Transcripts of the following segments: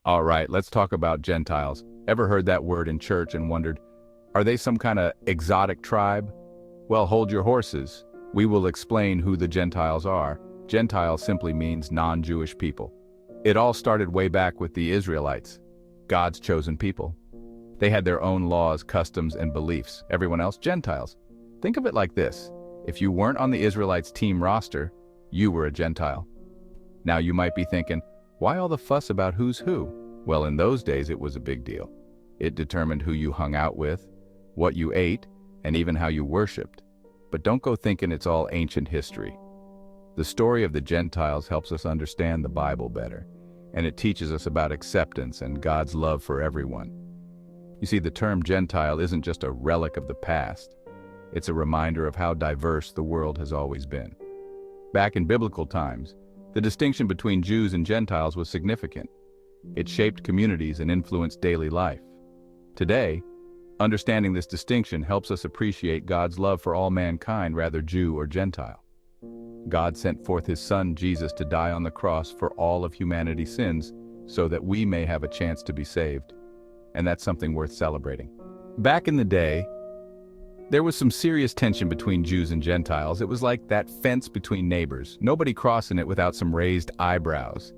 All right, let's talk about Gentiles. Ever heard that word in church and wondered, are they some kind of exotic tribe? Well, hold your horses. We will explain who the Gentiles are. Gentile simply means non-Jewish people. It all started way back with the Israelites, God's chosen people. They had their own laws, customs, and beliefs. Everyone else, Gentiles. Think of it like this. If you weren't on the Israelites' team roster, you were a Gentile. Now you might be thinking, why all the fuss about who's who? Well, in those days it was a big deal. It determined who you hung out with, what you ate, and even how you worshipped. But don't go thinking it's all ancient history. The story of the Gentiles helps us understand the Bible better, and it teaches us about acceptance and God's love for everyone. You see, the term Gentile isn't just a relic of the past. It's a reminder of how diverse the world has always been. Back in biblical times, the distinction between Jews and Gentiles was significant. It shaped communities and influenced daily life. Today, understanding this distinction helps us appreciate God's love for all mankind, rather Jew or Gentile. God sent forth his Son, Jesus, to die on the cross for all of humanity's sins so that we may have a chance to be saved. And that's something worth celebrating. Back in the day, there was some serious tension between Jews and Gentiles. It was like that fence between neighbors, nobody crossing it without some raised eyebrows.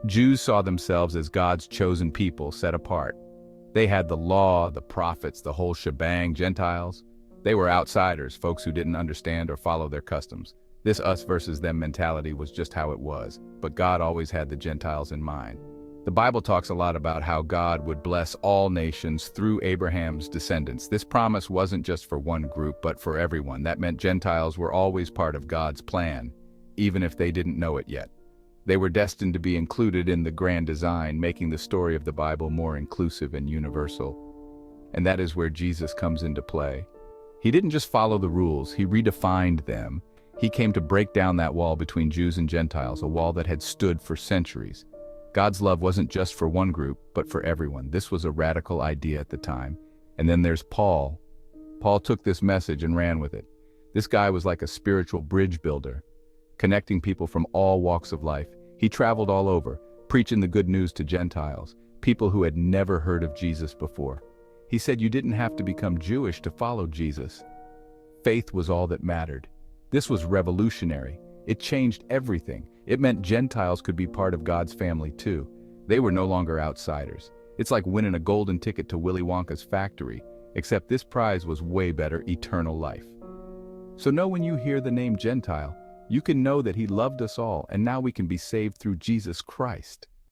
Jews saw themselves as God's chosen people, set apart. They had the law, the prophets, the whole shebang. Gentiles, they were outsiders, folks who didn't understand or follow their customs. This us versus them mentality was just how it was, but God always had the Gentiles in mind. The Bible talks a lot about how God would bless all nations through Abraham's descendants. This promise wasn't just for one group, but for everyone. That meant Gentiles were always part of God's plan, even if they didn't know it yet. They were destined to be included in the grand design, making the story of the Bible more inclusive and universal. And that is where Jesus comes into play. He didn't just follow the rules, he redefined them. He came to break down that wall between Jews and Gentiles, a wall that had stood for centuries. God's love wasn't just for one group, but for everyone. This was a radical idea at the time. And then there's Paul. Paul took this message and ran with it. This guy was like a spiritual bridge builder, connecting people from all walks of life. He traveled all over, preaching the good news to Gentiles, people who had never heard of Jesus before. He said you didn't have to become Jewish to follow Jesus. Faith was all that mattered. This was revolutionary. It changed everything. It meant Gentiles could be part of God's family too. They were no longer outsiders. It's like winning a golden ticket to Willy Wonka's factory, except this prize was way better: eternal life. So know when you hear the name Gentile, you can know that he loved us all, and now we can be saved through Jesus Christ.